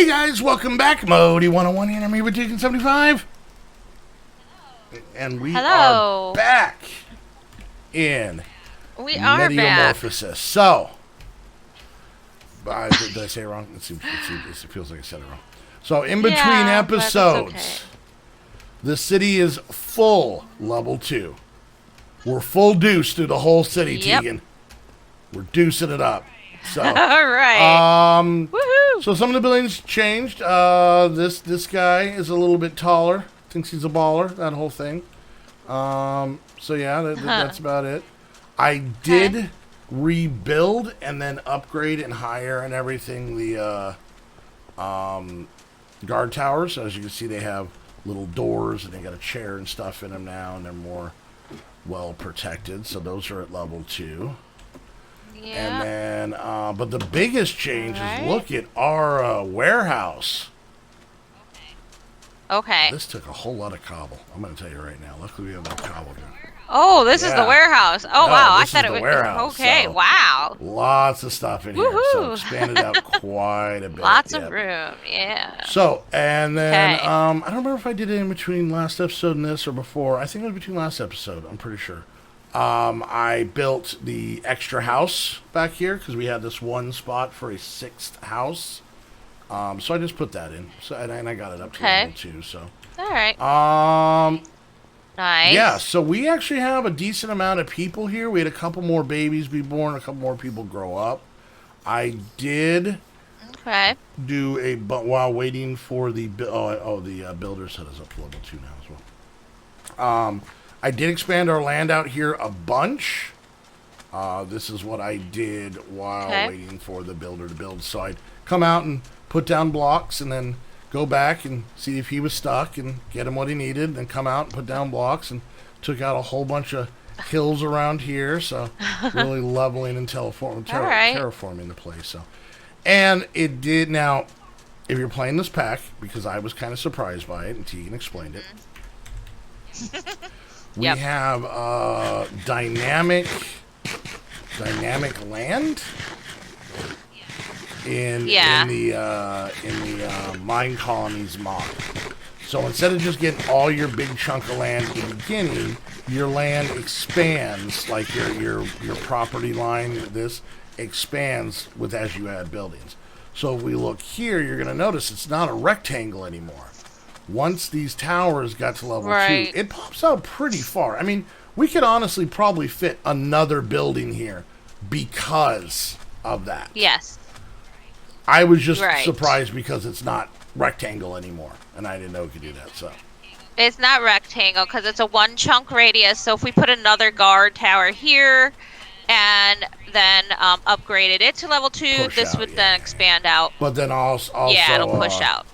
Hey guys, welcome back. Modi 101 here, me with TEAGAN 75. And we are back in Metamorphoses. So, did I say it wrong? It feels like I said it wrong. So, in between episodes, the city is full level 2. We're full deuce through the whole city, Teagan. We're deucing it up. So, all right. Woohoo! So some of the buildings changed. This guy is a little bit taller. Thinks he's a baller. That whole thing. So yeah, that's about it. I did rebuild and then upgrade and hire and everything the guard towers. As you can see, they have little doors and they got a chair and stuff in them now, and they're more well protected. So those are at level 2. Yeah. And then, but the biggest change is look at our warehouse. Okay. This took a whole lot of cobble. I'm going to tell you right now. Luckily, we have no cobble here. Oh, this is the warehouse. Oh, wow. I thought it was warehouse. Okay, so wow. Lots of stuff in here. So expanded out quite a bit. Lots of room, yeah. So, and then, I don't remember if I did it in between last episode and this or before. I think it was between last episode. I'm pretty sure. I built the extra house back here because we had this one spot for a 6th house. So I just put that in. So and I got it up to level 2. So. All right. Nice. Yeah. So we actually have a decent amount of people here. We had a couple more babies be born, a couple more people grow up. I did. Do while waiting for the the builder set us up to level 2 now as well. I did expand our land out here a bunch. This is what I did while waiting for the builder to build. So I'd come out and put down blocks and then go back and see if he was stuck and get him what he needed. And then come out and put down blocks and took out a whole bunch of hills around here. So really leveling and terraforming the place. So, and it did. Now, if you're playing this pack, because I was kind of surprised by it and Teagan explained it. We have dynamic land in the mine colonies mod. So instead of just getting all your big chunk of land in the beginning, your land expands, like your property line. This expands as you add buildings. So if we look here, you're going to notice it's not a rectangle anymore. Once these towers got to level 2, it pops out pretty far. I mean, we could honestly probably fit another building here because of that. Yes. I was just surprised because it's not rectangle anymore, and I didn't know we could do that. So it's not rectangle because it's a 1 chunk radius. So if we put another guard tower here and then upgraded it to level 2, this would then expand out. But then also it'll push out.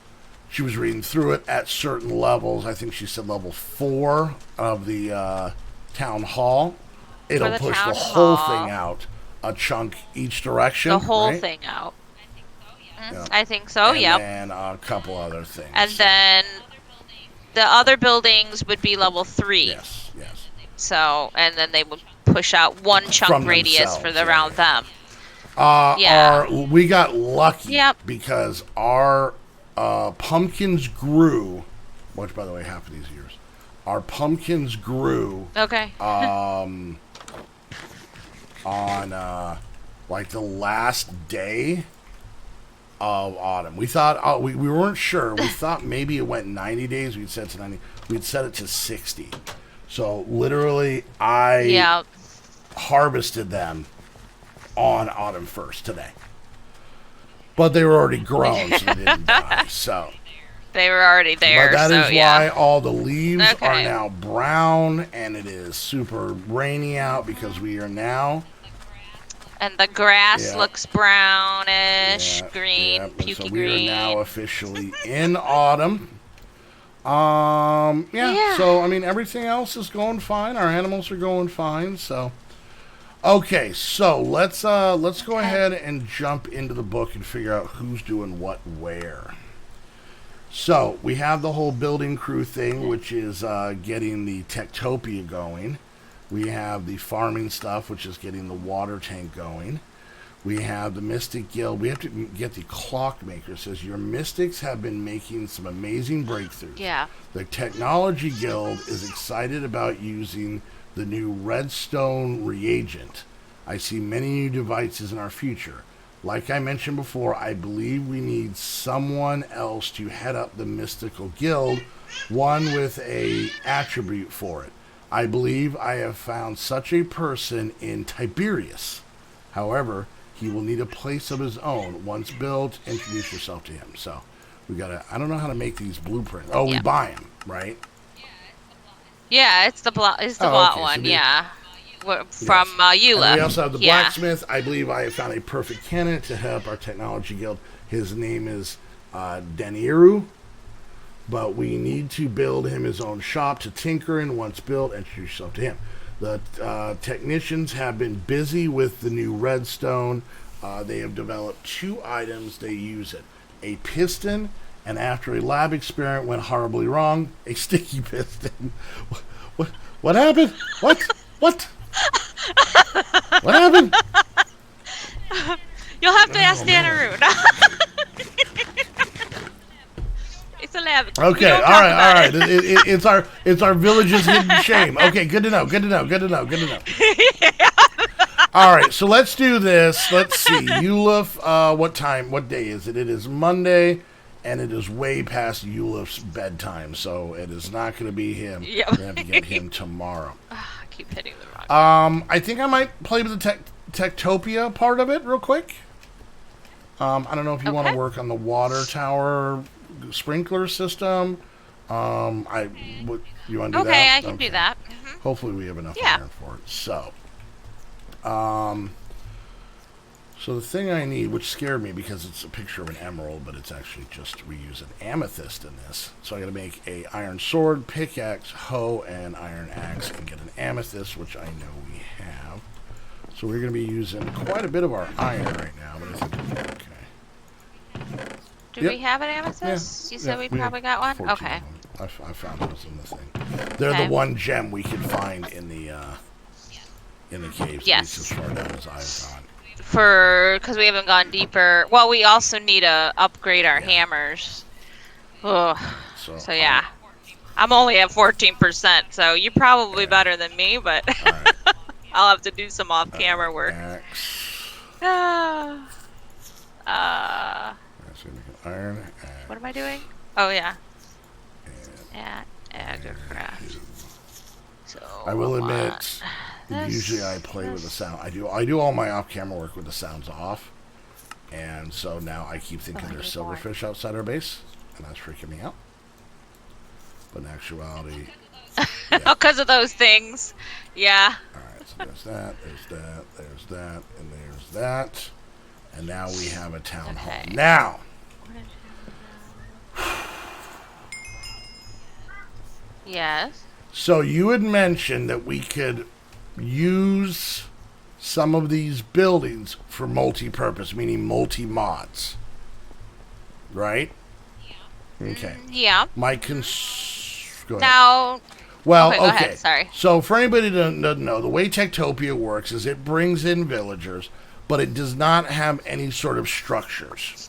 She was reading through it at certain levels. I think she said level 4 of the town hall. It'll push the whole thing out a chunk each direction. The whole thing out. I think so, And a couple other things. And then the other buildings would be level 3. Yes. So, and then they would push out 1 chunk radius for around them. We got lucky because our pumpkins grew, which by the way, half of these years, our pumpkins grew. On like the last day of autumn. We thought we weren't sure. We thought maybe it went 90 days. We'd set it to 90. We'd set it to 60. So literally, I harvested them on autumn 1st today. But they were already grown, so they didn't die. So they were already there. But that is why all the leaves are now brown, and it is super rainy out because we are now. And the grass looks brownish, green, pukey so green. We are now officially in autumn. So I mean, everything else is going fine. Our animals are going fine. So. Okay, so let's go ahead and jump into the book and figure out who's doing what where. So we have the whole building crew thing, which is getting the Techtopia going. We have the farming stuff, which is getting the water tank going. We have the Mystic Guild. We have to get the Clockmaker. It says, your Mystics have been making some amazing breakthroughs. Yeah. The Technology Guild is excited about using the new Redstone reagent. I see many new devices in our future. Like I mentioned before, I believe we need someone else to head up the Mystical Guild, one with a attribute for it. I believe I have found such a person in Tiberius. However, he will need a place of his own. Once built, introduce yourself to him. So, we gotta, I don't know how to make these blueprints. Oh, we buy them, right? Yeah, it's the blot one, yeah. From Eula. And we also have the blacksmith. I believe I have found a perfect candidate to head up our technology guild. His name is Deniru. But we need to build him his own shop to tinker in. Once built, introduce yourself to him. The technicians have been busy with the new redstone. They have developed 2 items. They use it. A piston, and after a lab experiment went horribly wrong, a sticky piston. What happened? What? What happened? You'll have to ask Danaroon. It's a lab. Okay, all right. It's our village's hidden shame. Okay, good to know. Yeah. All right, so let's do this. Let's see. Eulif, what day is it? It is Monday, and it is way past Eulif's bedtime, so it is not going to be him. Yep. We're going to have to get him tomorrow. I keep hitting the wrong. I think I might play with the Techtopia part of it real quick. I don't know if you want to work on the water tower sprinkler system. You want to do that? Okay, I can do that. Mm-hmm. Hopefully we have enough iron for it. So, so the thing I need, which scared me because it's a picture of an emerald, but it's actually just, we use an amethyst in this. So I got to make a iron sword, pickaxe, hoe, and iron axe, and get an amethyst, which I know we have. So we're going to be using quite a bit of our iron right now, but I think we're okay. Do we have an amethyst? You said we probably got one? Okay. I found those in the thing. They're the one gem we could find in the caves. Yes. As far down as I've gone. Because we haven't gone deeper. Well, we also need to upgrade our hammers. Ugh. So yeah. I'm only at 14%, so you're probably better than me, but I'll have to do some off-camera work. Iron. What am I doing? Oh yeah. At Agricraft. So I will admit, usually I play with the sound. I do all my off-camera work with the sounds off, and so now I keep thinking there's silverfish outside our base, and that's freaking me out. But in actuality, because of those things, yeah. All right, so there's that, and there's that, and now we have a town hall. Now. Yes. So you had mentioned that we could use some of these buildings for multi-purpose, meaning multi-mods. Right? Yeah. Okay. Yeah. My Go ahead. Now... Well, okay. Go ahead. Sorry. So for anybody that doesn't know, the way Techtopia works is it brings in villagers, but it does not have any sort of structures.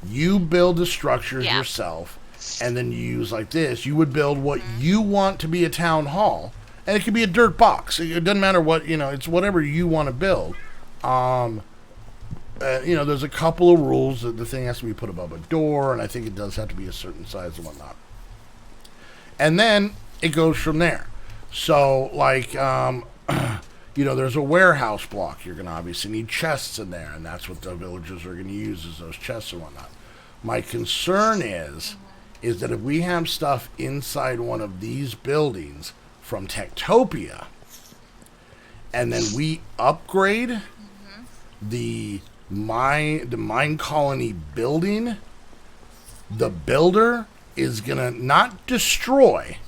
You build the structures yourself, and then you use like this. You would build what you want to be a town hall, and it could be a dirt box. It doesn't matter what, it's whatever you want to build. There's a couple of rules. The thing has to be put above a door, and I think it does have to be a certain size and whatnot. And then it goes from there. So, like, there's a warehouse block. You're going to obviously need chests in there, and that's what the villagers are going to use is those chests and whatnot. My concern is that if we have stuff inside one of these buildings from Techtopia, and then we upgrade the mine colony building, the builder is going to not destroy,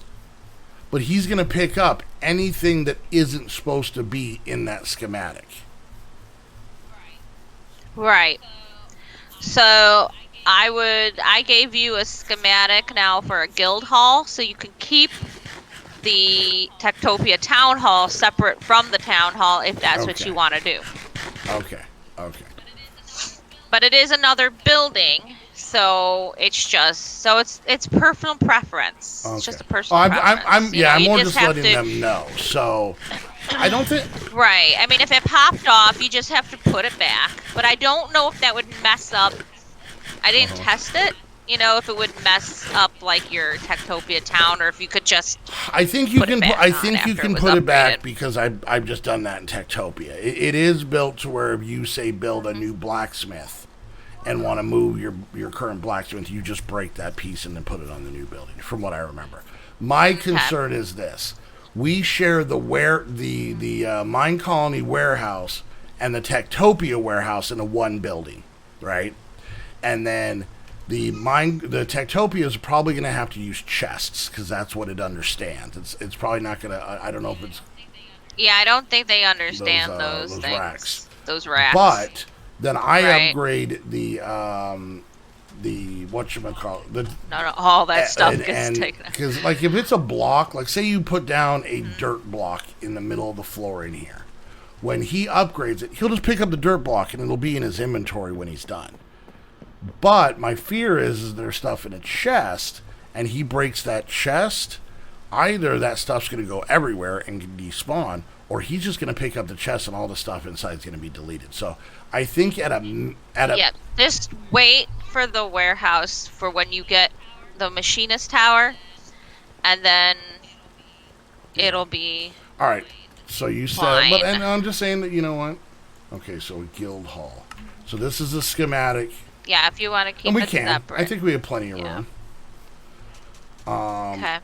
but he's going to pick up anything that isn't supposed to be in that schematic. Right. So I gave you a schematic now for a guild hall, so you can keep the Techtopia town hall separate from the town hall if that's what you want to do. Okay. but it is another building, so it's personal preference. Okay. It's just a personal preference. I'm more just letting them know. So I don't think. Right. I mean, if it popped off, you just have to put it back. But I don't know if that would mess up. I didn't test it. If it would mess up like your Techtopia town, or if you could just. I think you can. I think you can put it back because I've just done that in Techtopia. It is built to where if you say build a new blacksmith and want to move your current blacksmith, you just break that piece and then put it on the new building. From what I remember, my concern is this: we share the Mine Colony warehouse and the Techtopia warehouse in a one building, right? And then the Techtopia is probably going to have to use chests because that's what it understands. It's probably not going to. I don't know if it's. Yeah, I don't think they understand those things. Racks. Those racks. But then I upgrade the whatchamacallit. All that stuff gets taken. Because like if it's a block, like say you put down a dirt block in the middle of the floor in here, when he upgrades it, he'll just pick up the dirt block and it'll be in his inventory when he's done. But my fear is there's stuff in a chest, and he breaks that chest. Either that stuff's going to go everywhere and despawn, or he's just going to pick up the chest and all the stuff inside is going to be deleted. So I think just wait for the warehouse for when you get the machinist tower, and then it'll be all right. So you said, and I'm just saying that what? Okay, so guild hall. So this is a schematic. Yeah, if you want to keep it separate. I think we have plenty of room. Okay.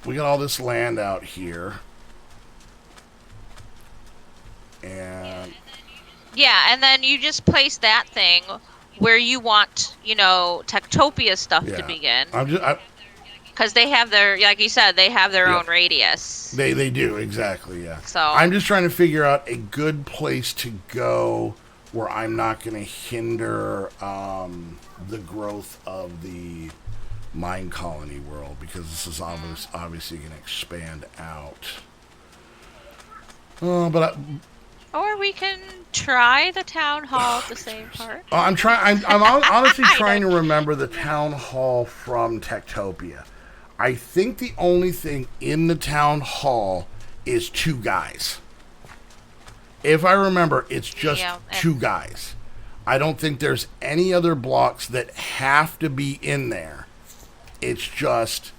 We got all this land out here. And and then you just place that thing where you want, Techtopia stuff to begin. Because they have like you said, they have their own radius. They do, exactly, yeah. So I'm just trying to figure out a good place to go where I'm not going to hinder the growth of the Mine Colony world, because this is obviously going to expand out. Or we can try the town hall at the same part. I'm honestly trying to remember the town hall from Techtopia. I think the only thing in the town hall is 2 guys. If I remember, it's just 2 guys. I don't think there's any other blocks that have to be in there. It's just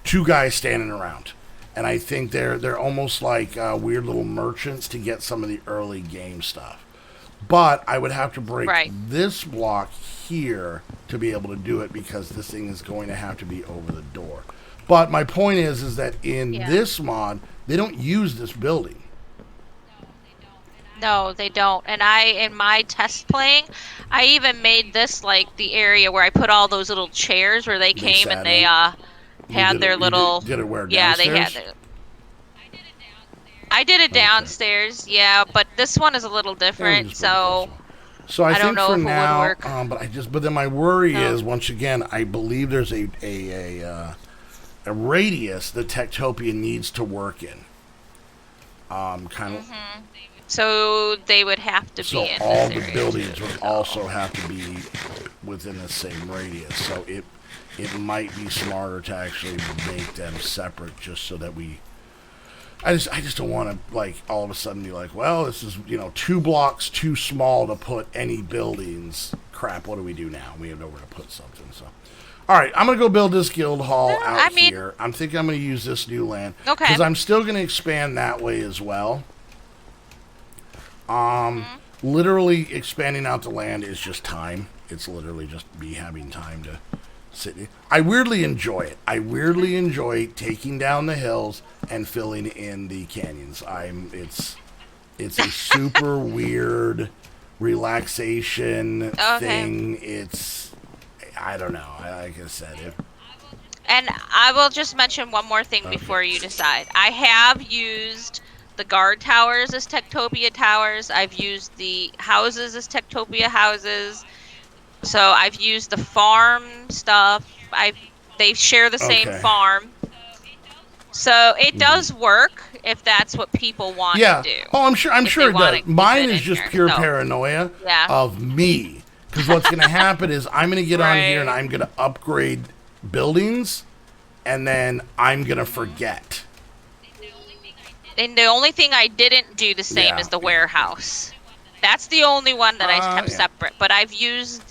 2 guys standing around. And I think they're almost like weird little merchants to get some of the early game stuff. But I would have to break this block here to be able to do it, because this thing is going to have to be over the door. But my point is that in this mod, they don't use this building. No, they don't. And in my test playing, I even made this like the area where I put all those little chairs where they came and they had their little. Did it where downstairs? Yeah, they had it. I did it downstairs, but this one is a little different, so I don't think know for if now, it would work. But then my worry is, once again, I believe there's a radius that Techtopia needs to work in. Kind of. So they would have to be in this area. So all the buildings would also have to be within the same radius. So it might be smarter to actually make them separate, just so that I just don't want to, like, all of a sudden be like, well, this is 2 blocks too small to put any buildings. Crap, what do we do now? We have nowhere to put something. So, all right, I'm gonna go build this guild hall out here. I'm thinking I'm gonna use this new land because I'm still gonna expand that way as well. Literally expanding out the land is just time. It's literally just me having time to sit. I weirdly enjoy it. I weirdly enjoy taking down the hills and filling in the canyons. It's a super weird relaxation thing. I don't know. Like I said, and I will just mention one more thing before you decide. I have used the guard towers as Techtopia towers. I've used the houses as Techtopia houses. So I've used the farm stuff. They share the same farm. So it does work if that's what people want to do. Oh, I'm sure it does. Mine is just pure paranoia of me. Because what's going to happen is I'm going to get on here and I'm going to upgrade buildings, and then I'm going to forget. And the only thing I didn't do the same is the warehouse. That's the only one that I kept separate. But I've used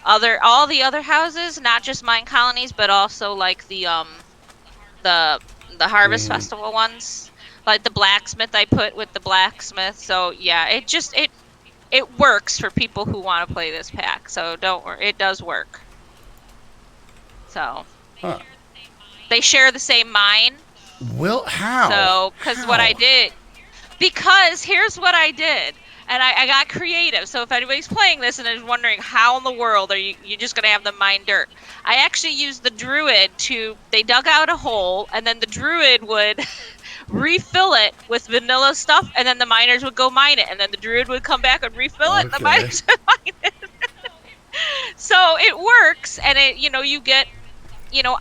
all the other houses, not just mine colonies, but also like the Harvest Festival ones, like the blacksmith I put with the blacksmith. So yeah, it works for people who want to play this pack. So don't worry, it does work. So they share the same mine. Well, how? So because here's what I did. And I got creative. So if anybody's playing this and is wondering how in the world are you just going to have them mine dirt, I actually used the druid they dug out a hole, and then the druid would refill it with vanilla stuff, and then the miners would go mine it, and then the druid would come back and refill it, and the miners would mine it. So it works, and you get,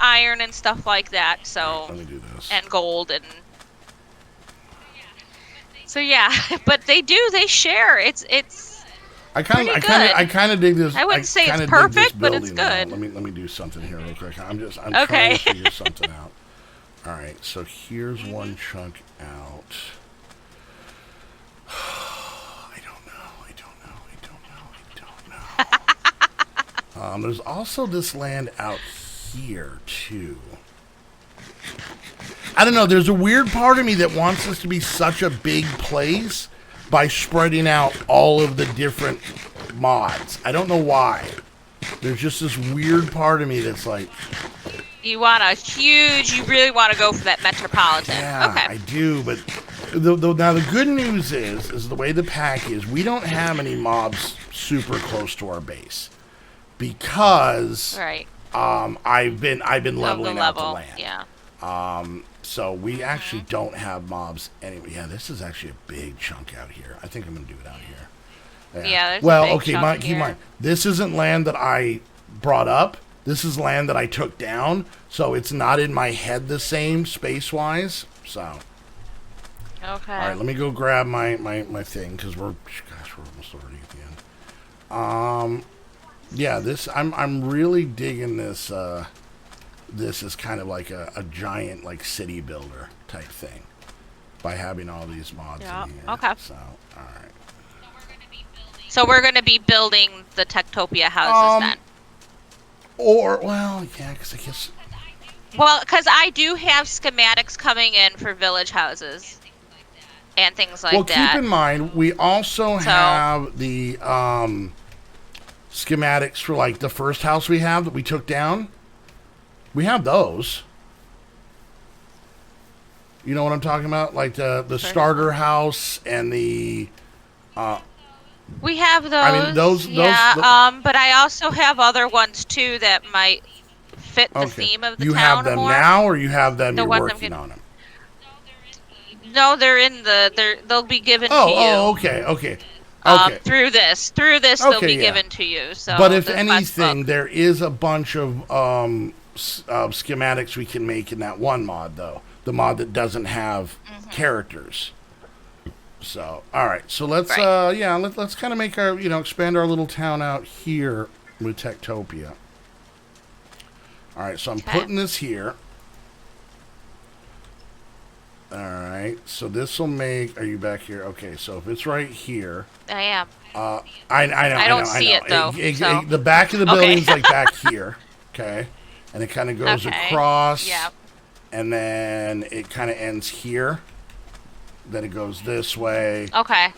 iron and stuff like that. So let me do this. And gold and. So yeah, but they share. It's I kind of dig this. I wouldn't say it's perfect, but it's good. Let me do something here real quick. I'm trying to figure something out. All right, so here's one chunk out. I don't know. There's also this land out here too. I don't know. There's a weird part of me that wants this to be such a big place by spreading out all of the different mods. I don't know why. There's just this weird part of me that's like... You really want to go for that metropolitan. Yeah, okay. I do, but... Now, the good news is the way the pack is, we don't have any mobs super close to our base. Because... Right. I've been leveling out the land. Yeah. So we actually don't have mobs anyway. Yeah, this is actually a big chunk out here. I think I'm going to do it out here. Yeah, there's a big okay, chunk keep in mind, this isn't land that I brought up. This is land that I took down, so it's not in my head the same space-wise. So. Okay. All right, let me go grab my thing, because we're almost already at the end. Yeah, I'm really digging this. This is kind of like a giant like city builder type thing by having all these mods in here. Okay. So, all right. So we're going to be building the Techtopia houses then. Because I guess. Well, because I do have schematics coming in for village houses and things like that. Well, keep in mind we also have the schematics for like the first house we have that we took down. We have those. You know what I'm talking about? Like the starter house and the... we have those. I mean, those but I also have other ones, too, that might fit the theme of the town. You have them more. now, or you have them, you're working on them? No, they're in they'll be given to you. Oh, okay. Through this they'll be given to you. So, but if anything, there is a bunch of schematics we can make in that one mod, though. The mod that doesn't have characters. So, all right. So let's let's kind of make our, expand our little town out here with Techtopia. All right. So I'm putting this here. All right. So this will make. Are you back here? Okay. So if it's right here. I am. I know. I don't see it though. The back of the building's like back here. Okay. And it kind of goes across. Yeah. And then it kind of ends here. Then it goes this way. Okay.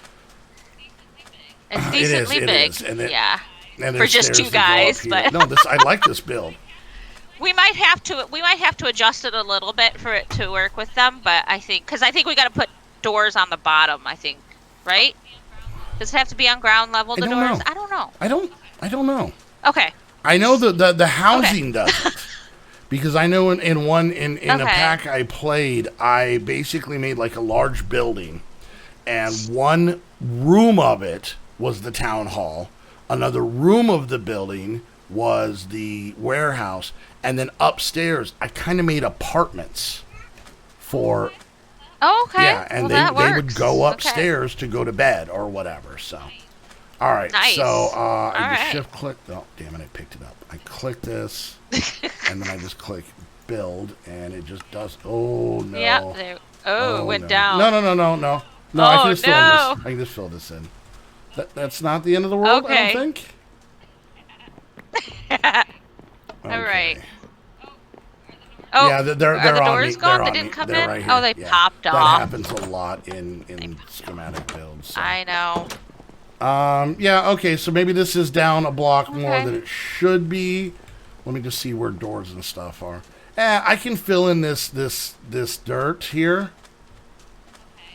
It's decently big. It is. And for just two guys, but no, I like this build. We might have to adjust it a little bit for it to work with them, but I think we got to put doors on the bottom. I think, right? Does it have to be on ground level? The doors? I don't know. I don't know. Okay. I know the housing doesn't. Because I know in a pack I played, I basically made like a large building, and one room of it was the town hall, another room of the building was the warehouse, and then upstairs I kind of made apartments. for. Oh, okay. Yeah, and they would go upstairs to go to bed or whatever. So, all right. Nice. So I just shift click. Oh, damn it! I picked it up. I click this, and then I just click build, and it just does. Oh no. Yeah. It went down. No. No, I can just fill this. I can just fill this in. That's not the end of the world. Okay. I don't think. Okay. All right. Oh, yeah, they're are the on doors me. gone? They didn't come in? Right Oh, they popped off. That happens a lot in schematic builds. So. I know. Yeah, okay, so maybe this is down a block more than it should be. Let me just see where doors and stuff are. I can fill in this dirt here.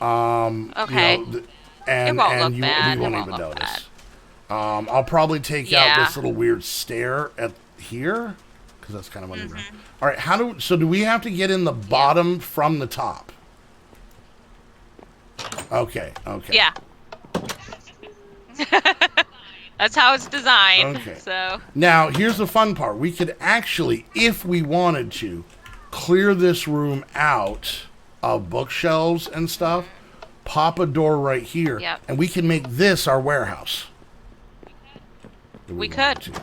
Okay. You know, and it won't look we bad. won't even notice. I'll probably take out this little weird stair at here. Because that's kind of underground. All right, do we have to get in the bottom from the top? Okay. Yeah. That's how it's designed. Okay. So now here's the fun part. We could actually, if we wanted to, clear this room out of bookshelves and stuff, pop a door right here, and we can make this our warehouse. We could.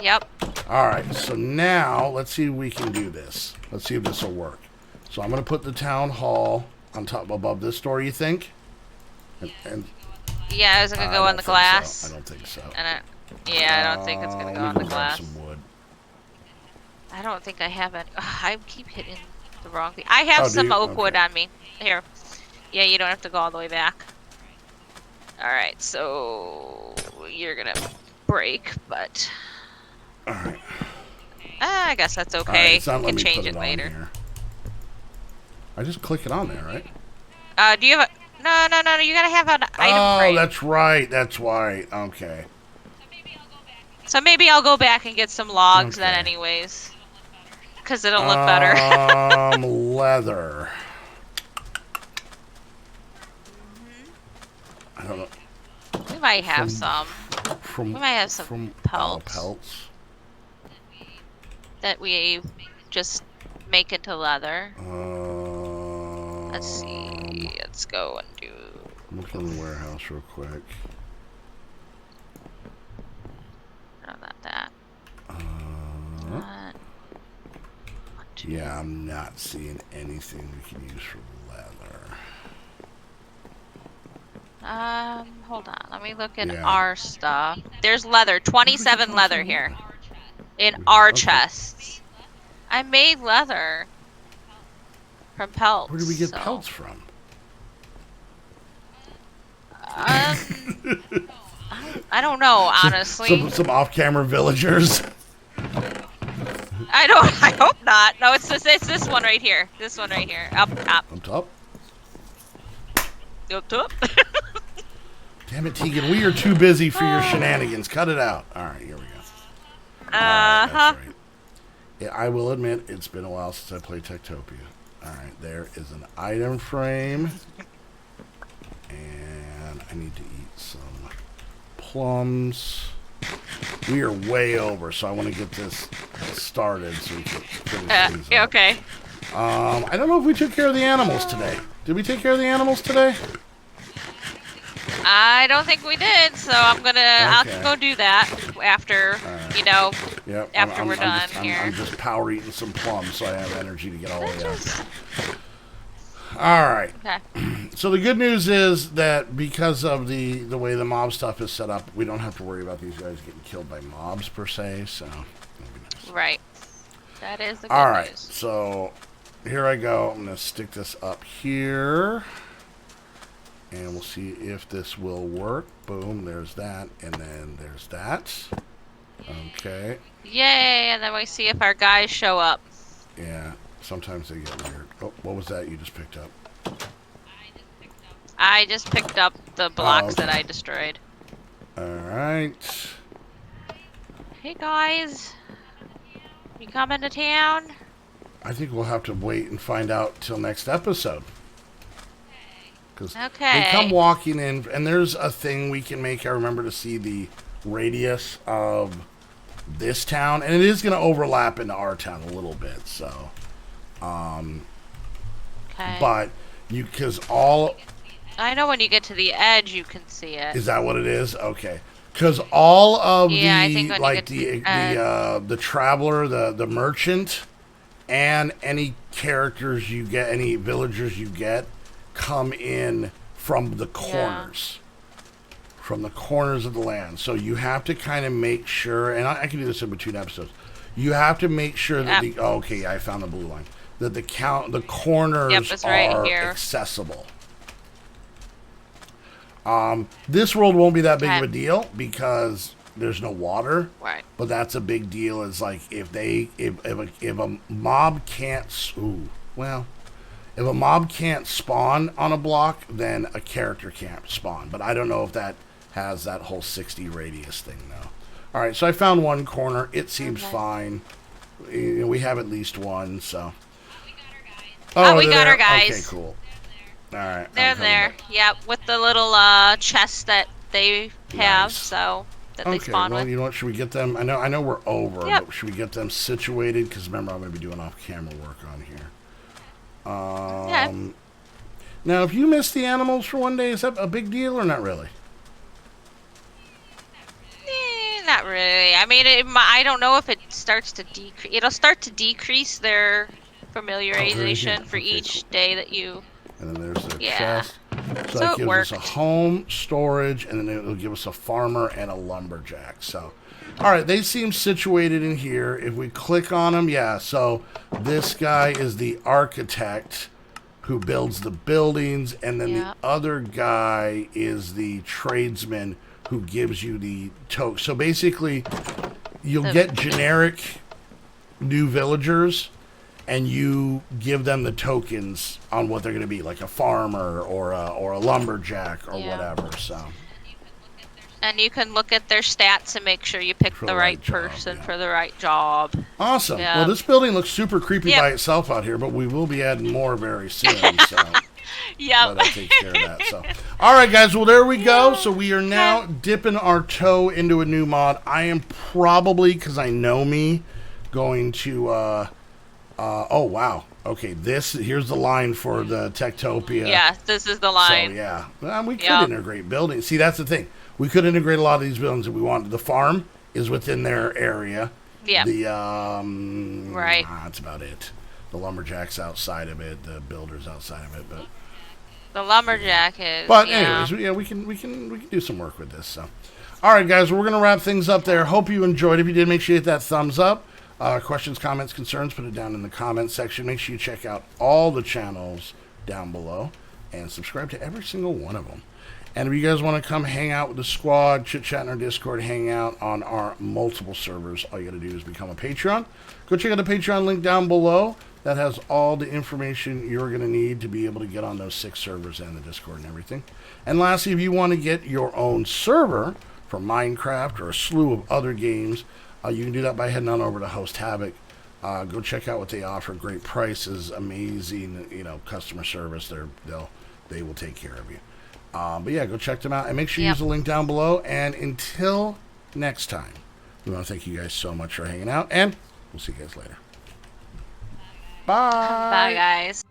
Yep. All right, so now let's see if we can do this. Let's see if this will work. So I'm going to put the town hall on top above this door, you think? And yeah, is it going to go on the glass? So. I don't think so. I don't think it's going to go on the glass. Some wood. I don't think I have it. I keep hitting the wrong thing. I have some oak wood on me. Here. Yeah, you don't have to go all the way back. All right, so you're going to break, but... Alright. I guess that's okay. You can change it later. Here. I just click it on there, right? Do you have a... No. You gotta have an item frame. Oh, that's right. That's why. Okay. So maybe I'll go back and get some logs then anyways. Because it'll look better. Leather. I don't know. We might have some. We might have some pelts. Pelts. That we just make into leather. Let's see. Let's go and do... Look in the warehouse real quick. No, not that. Yeah, I'm not seeing anything we can use for leather. Hold on. Let me look at our stuff. There's leather. 27 leather here. In our chests. I made leather. From pelts. Where do we get pelts from? I don't know, honestly. Some off-camera villagers. I hope not. No, it's this one right here. This one right here. Up top. Up top? Up top. Damn it, Tegan. We are too busy for your shenanigans. Cut it out. All right, here we go. That's right. Yeah, I will admit, it's been a while since I played Techtopia. All right, there is an item frame. And I need to eat some plums. We are way over, so I want to get this started so we can finish things up. Okay. I don't know if we took care of the animals today. Did we take care of the animals today? I don't think we did, so I'll go do that after, after we're done here. I'm just power eating some plums so I have energy to get all the way up. All right. Okay. So the good news is that because of the way the mob stuff is set up, we don't have to worry about these guys getting killed by mobs per se, so that'll be nice. Right. That is the good news. All right. News. So here I go. I'm going to stick this up here. And we'll see if this will work. Boom, there's that. And then there's that. Okay. Yay, and then we see if our guys show up. Yeah, sometimes they get weird. Oh, what was that you just picked up? I just picked up the blocks that I destroyed. Alright. Hey guys. You coming to town? I think we'll have to wait and find out till next episode. They come walking in, and there's a thing we can make. I remember to see the radius of this town, and it is going to overlap into our town a little bit. So, Okay. But because all... I know when you get to the edge, you can see it. Is that what it is? Okay. Because all of I think when you get to the traveler, the merchant, and any characters you get, any villagers you get, come in from the corners. From the corners of the land. So you have to kind of make sure, and I can do this in between episodes. You have to make sure that I found the blue line. That the corners are accessible. This world won't be that big of a deal because there's no water. Right. But that's a big deal. Is like if a mob can't if a mob can't spawn on a block, then a character can't spawn. But I don't know if that has that whole 60 radius thing though. All right, so I found one corner. It seems fine. We have at least one, so. We got our guys. Okay, cool. All right. They're there. Yep, with the little chest that they have, so that they spawn with. You know what? Should we get them? I know we're over, but should we get them situated? Because remember, I'm going to be doing off-camera work on here. Now, if you miss the animals for one day, is that a big deal or not really? Not really. I mean, I don't know if it starts to decrease. It'll start to decrease their familiarization for each day that you... And then there's their chest. So that gives us a home, storage, and then it'll give us a farmer and a lumberjack. So, all right, they seem situated in here. If we click on them, so this guy is the architect who builds the buildings, and then the other guy is the tradesman who gives you the token. So basically, you'll get generic new villagers, and you give them the tokens on what they're going to be, like a farmer or a lumberjack or whatever. So. And you can look at their stats and make sure you pick the right person for the right job. Awesome. Yeah. Well, this building looks super creepy by itself out here, but we will be adding more very soon. So. Yep. That takes care of that. So, all right, guys. Well, there we go. So we are now dipping our toe into a new mod. I am probably, because I know me, going to. Oh wow. Okay. Here's the line for the Techtopia. Yeah, this is the line. So yeah, we could integrate buildings. See, that's the thing. We could integrate a lot of these buildings if we wanted. The farm is within their area. Yeah. The right. That's about it. The lumberjack's outside of it. The builder's outside of it, but. The lumberjack is. But anyways, we can do some work with this. So, all right, guys, we're gonna wrap things up there. Hope you enjoyed. If you did, make sure you hit that thumbs up. Questions, comments, concerns, put it down in the comments section. Make sure you check out all the channels down below and subscribe to every single one of them. And if you guys want to come hang out with the squad, chit chat in our Discord, hang out on our multiple servers, all you got to do is become a Patreon. Go check out the Patreon link down below. That has all the information you're going to need to be able to get on those 6 servers and the Discord and everything. And lastly, if you want to get your own server for Minecraft or a slew of other games, you can do that by heading on over to Host Havoc. Go check out what they offer. Great prices, amazing, customer service. They will take care of you. But yeah, go check them out and make sure you use the link down below. And until next time, we want to thank you guys so much for hanging out, and we'll see you guys later. Bye. Bye, guys.